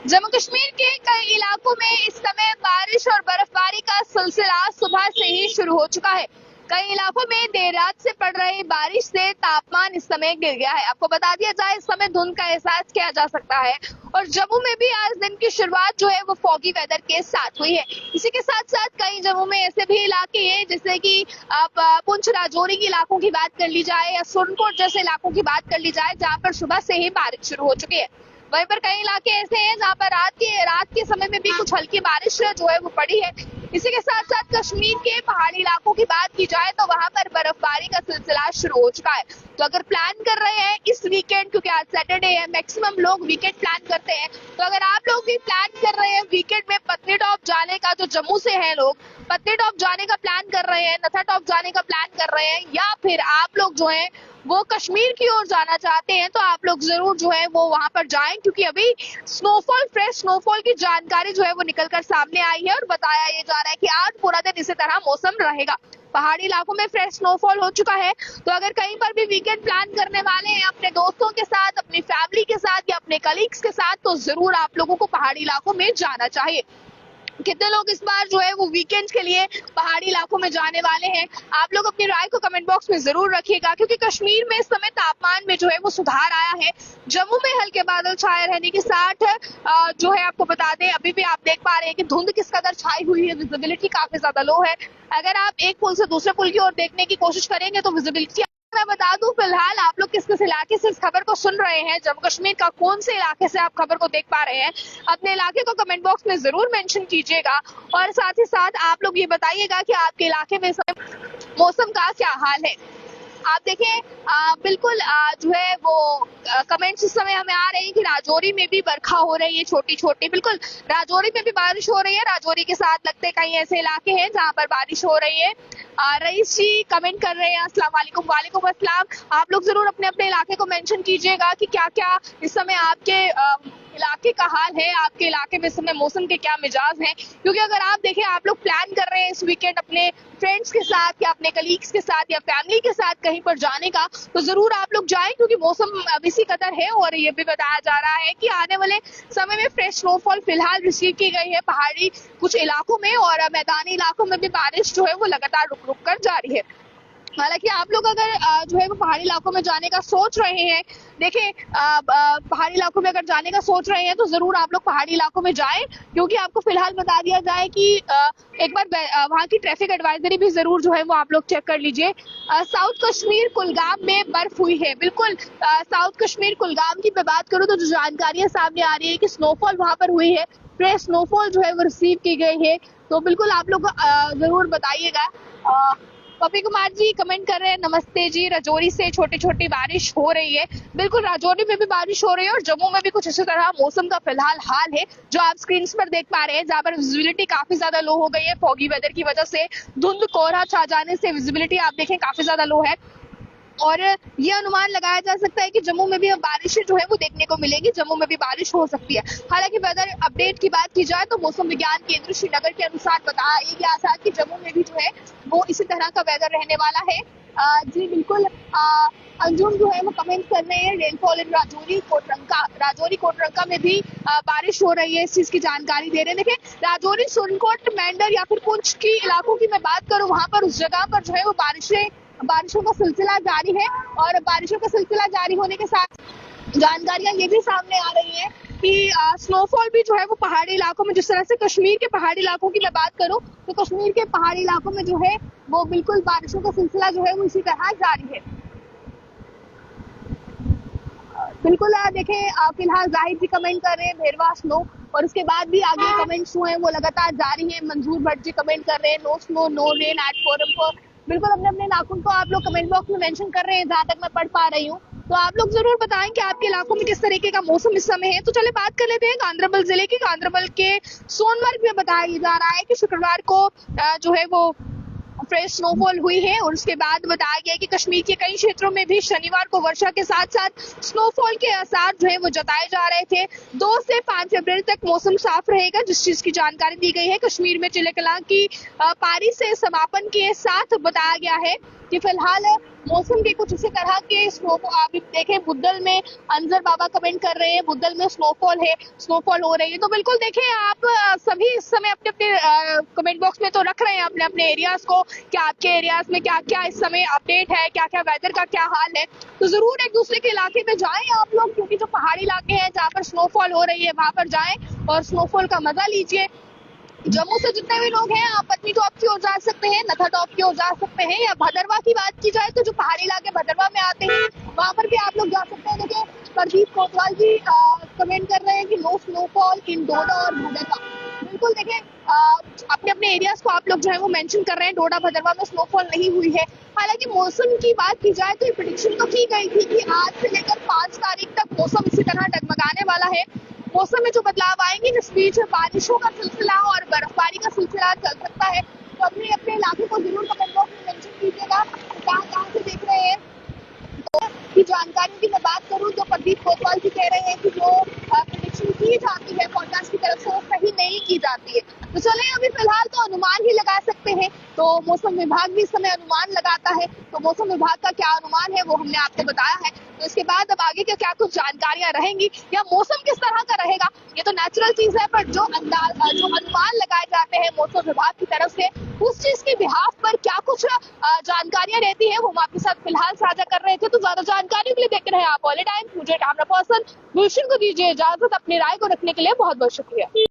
जम्मू कश्मीर के कई इलाकों में इस समय बारिश और बर्फबारी का सिलसिला सुबह से ही शुरू हो चुका है। कई इलाकों में देर रात से पड़ रही बारिश से तापमान इस समय गिर गया है। आपको बता दिया जाए, इस समय धुंध का एहसास किया जा सकता है और जम्मू में भी आज दिन की शुरुआत जो है वो फॉगी वेदर के साथ हुई है। इसी के साथ साथ कई जम्मू में ऐसे भी इलाके हैं, जैसे कि आप पुंछ राजौरी के इलाकों की बात कर ली जाए या सुरनकोट जैसे इलाकों की बात कर ली जाए, जहाँ पर सुबह से ही बारिश शुरू हो चुकी है। वहीं पर कई इलाके ऐसे हैं जहाँ पर रात के समय में भी कुछ हल्की बारिश जो है वो पड़ी है। इसी के साथ साथ कश्मीर के पहाड़ी इलाकों की बात की जाए तो वहां पर बर्फबारी का सिलसिला शुरू हो चुका है। तो अगर प्लान कर रहे हैं इस वीकेंड, क्योंकि आज सैटरडे है, मैक्सिमम लोग वीकेंड प्लान करते हैं, तो अगर आप लोग भी प्लान कर रहे हैं वीकेंड में पत्नीटॉप जाने का, जो जम्मू से है लोग पत्नीटॉप जाने का प्लान कर रहे हैं, नथाटॉप जाने का प्लान कर रहे हैं, या फिर आप लोग जो है वो कश्मीर की ओर जाना चाहते हैं, तो आप लोग जरूर जो है वो वहां पर जाएं, क्योंकि अभी फ्रेश स्नोफॉल की जानकारी जो है वो निकलकर सामने आई है और बताया ये जा रहा है कि आज पूरा दिन इसी तरह मौसम रहेगा। पहाड़ी इलाकों में फ्रेश स्नोफॉल हो चुका है। तो अगर कहीं पर भी वीकेंड प्लान करने वाले हैं अपने दोस्तों के साथ, अपनी फैमिली के साथ या अपने कलीग्स के साथ, तो जरूर आप लोगों को पहाड़ी इलाकों में जाना चाहिए। कितने लोग इस बार जो है वो वीकेंड के लिए पहाड़ी इलाकों में जाने वाले हैं, आप लोग अपनी राय को कमेंट बॉक्स में जरूर रखिएगा, क्योंकि कश्मीर में इस समय तापमान में जो है वो सुधार आया है। जम्मू में हल्के बादल छाए रहने के साथ जो है आपको बता दें, अभी भी आप देख पा रहे हैं कि धुंध किस कदर छाई हुई है, विजिबिलिटी काफी ज्यादा लो है। अगर आप एक पुल से दूसरे पुल की ओर देखने की कोशिश करेंगे तो विजिबिलिटी, मैं बता दूं फिलहाल आप लोग किस किस इलाके से इस खबर को सुन रहे हैं, जम्मू कश्मीर का कौन से इलाके से आप खबर को देख पा रहे हैं, अपने इलाके को कमेंट बॉक्स में जरूर मेंशन कीजिएगा। और साथ ही साथ आप लोग ये बताइएगा कि आपके इलाके में मौसम का क्या हाल है। आप देखें बिल्कुल जो है वो कमेंट्स इस समय हमें आ रहे हैं कि राजौरी में भी बरखा हो रही है, छोटी छोटी, बिल्कुल राजौरी में भी बारिश हो रही है। राजौरी के साथ लगते कई ऐसे इलाके हैं जहां पर बारिश हो रही है। रईस जी कमेंट कर रहे हैं, अस्सलाम वालेकुम। वालेकुम अस्सलाम। आप लोग जरूर अपने अपने इलाके को मेंशन कीजिएगा कि क्या क्या इस समय आपके इलाके का हाल है, आपके इलाके में इस समय मौसम के क्या मिजाज हैं। क्योंकि अगर आप देखें, आप लोग प्लान कर रहे हैं इस वीकेंड अपने फ्रेंड्स के साथ या अपने कलीग्स के साथ या फैमिली के साथ कहीं पर जाने का, तो जरूर आप लोग जाएं, क्योंकि मौसम अब इसी कदर है। और ये भी बताया जा रहा है कि आने वाले समय में फ्रेश स्नोफॉल फिलहाल रिसीव की गई है पहाड़ी कुछ इलाकों में, और मैदानी इलाकों में भी बारिश जो है वो लगातार रुक रुक कर जारी है। हालांकि आप लोग अगर जो है वो पहाड़ी इलाकों में जाने का सोच रहे हैं, देखिए पहाड़ी इलाकों में अगर जाने का सोच रहे हैं तो जरूर आप लोग पहाड़ी इलाकों में जाएं, क्योंकि आपको फिलहाल बता दिया जाए कि एक बार वहां की ट्रैफिक एडवाइजरी भी जरूर जो है वो आप लोग चेक कर लीजिए। साउथ कश्मीर कुलगाम में बर्फ हुई है, बिल्कुल साउथ कश्मीर कुलगाम की मैं बात करूँ तो जो जानकारियां सामने आ रही है कि स्नोफॉल वहां पर हुई है, फ्रेश स्नोफॉल जो है वो रिसीव की गई है। तो बिल्कुल आप लोग जरूर बताइएगा। पपी कुमार जी कमेंट कर रहे हैं, नमस्ते जी, राजौरी से छोटी छोटी बारिश हो रही है। बिल्कुल राजौरी में भी बारिश हो रही है और जम्मू में भी कुछ इसी तरह मौसम का फिलहाल हाल है, जो आप स्क्रीन पर देख पा रहे हैं, जहाँ पर विजिबिलिटी काफी ज्यादा लो हो गई है फॉगी वेदर की वजह से। धुंध कोहरा छा जाने से विजिबिलिटी आप देखें काफी ज्यादा लो है, और ये अनुमान लगाया जा सकता है कि जम्मू में भी अब बारिशें जो है वो देखने को मिलेगी, जम्मू में भी बारिश हो सकती है। हालांकि वेदर अपडेट की बात की जाए तो मौसम विज्ञान केंद्र श्रीनगर के अनुसार बताया गया था कि जम्मू में भी जो है वो इसी तरह का वेदर रहने वाला है। जी बिल्कुल, अंजुम जो है वो कमेंट कर रहे हैं, रेनफॉल इन राजौरी कोटरंका में भी बारिश हो रही है, इस चीज की जानकारी दे रहे हैं। देखिए राजौरी, सुरनकोट, मेंढर या फिर पुंछ की इलाकों की मैं बात करूँ, वहां पर उस जगह पर जो है वो बारिशों का सिलसिला जारी है, और बारिशों का सिलसिला जारी होने के साथ जानकारियां ये भी सामने आ रही है कि स्नोफॉल भी जो है वो पहाड़ी इलाकों में, जिस तरह से कश्मीर के पहाड़ी इलाकों की मैं बात करूं तो कश्मीर के पहाड़ी इलाकों में जो है वो बिल्कुल बारिशों का सिलसिला जो है वो इसी तरह जारी है। बिल्कुल देखें फिलहाल जाहिद जी कमेंट कर रहे हैं भेरवा स्नो, और उसके बाद भी आगे कमेंट्स जो है वो लगातार जारी है। मंजूर भट्ट जी कमेंट कर रहे हैं, no snow no rain at forum. बिल्कुल अपने अपने इलाकों को आप लोग कमेंट बॉक्स में मेंशन कर रहे हैं, जहां तक मैं पढ़ पा रही हूँ। तो आप लोग जरूर बताएं कि आपके इलाकों में किस तरीके का मौसम इस समय है। तो चले बात कर लेते हैं गांधरबल जिले की। गांधरबल के सोनमर्ग में बताया जा रहा है कि शुक्रवार को जो है वो फ्रेश स्नोफॉल हुई है, और उसके बाद बताया गया कि कश्मीर के कई क्षेत्रों में भी शनिवार को वर्षा के साथ साथ स्नोफॉल के आसार जो है वो जताए जा रहे थे। 2 से 5 अप्रैल तक मौसम साफ रहेगा, जिस चीज की जानकारी दी गई है। कश्मीर में चिले कलां की पारी से समापन के साथ बताया गया है कि फिलहाल मौसम के कुछ इसी तरह के आप देखें, बुद्धल में अंजर बाबा कमेंट कर रहे हैं, बुद्धल में स्नोफॉल हो रही है। तो बिल्कुल देखें, आप सभी इस समय अपने अपने कमेंट बॉक्स में तो रख रहे हैं अपने अपने एरियाज को कि आपके एरियाज में क्या क्या इस समय अपडेट है, क्या क्या वेदर का क्या हाल है। तो जरूर एक दूसरे के इलाके में जाएं आप लोग, क्योंकि जो पहाड़ी इलाके हैं जहाँ पर स्नोफॉल हो रही है वहां पर जाएं और स्नोफॉल का मजा लीजिए। जम्मू से जितने भी लोग हैं, आप पत्नी टॉप की ओर जा सकते हैं, नथा टॉप की ओर जा सकते हैं, या भदरवा की बात की जाए तो जो पहाड़ी इलाके भदरवा में आते हैं वहां पर भी आप लोग जा सकते हैं। देखिए, प्रदीप कोतवाल जी कमेंट कर रहे हैं कि नो स्नोफॉल इन डोडा और भदरवा। बिल्कुल देखें, अपने अपने एरियाज को आप लोग जो है वो मेंशन कर रहे हैं। डोडा भदरवा में स्नोफॉल नहीं हुई है। हालांकि मौसम की बात की जाए तो ये प्रेडिक्शन तो की गई थी कि आज से लेकर 5 तारीख तक मौसम इसी तरह डगमगाने वाला है। मौसम में जो बदलाव आएंगे, जिस बीच बारिशों का सिलसिला और बर्फबारी का सिलसिला चल सकता है। तो अपने अपने इलाके को जरूर कमेंट बॉक्स में मेंशन कीजिएगा कहाँ से देख रहे हैं। की जानकारी की मैं बात करूं तो प्रदीप कोतवाल जी कह रहे हैं कि जो प्रेडिक्शन की जाती है फोरकास्ट की तरफ से वो सही नहीं की जाती है। तो चले, अभी फिलहाल तो अनुमान ही लगा सकते हैं। तो मौसम विभाग भी इस समय अनुमान लगाता है। तो मौसम विभाग का क्या अनुमान है वो हमने आपको बताया है। तो इसके बाद अब आगे के क्या कुछ जानकारियां रहेंगी या मौसम किस तरह का रहेगा, ये तो नेचुरल चीज है, पर जो अनुमान लगाए जाते हैं मौसम विभाग की तरफ से, उस चीज के बिहाफ पर क्या कुछ जानकारियां रहती है वो हम आपके साथ फिलहाल साझा कर रहे थे। तो ज्यादा जानकारी के लिए देखते रहे आप ऑल टाइम। मुझे कैमरा पर्सन गुलशन को दीजिए इजाजत। अपनी राय को रखने के लिए बहुत बहुत शुक्रिया।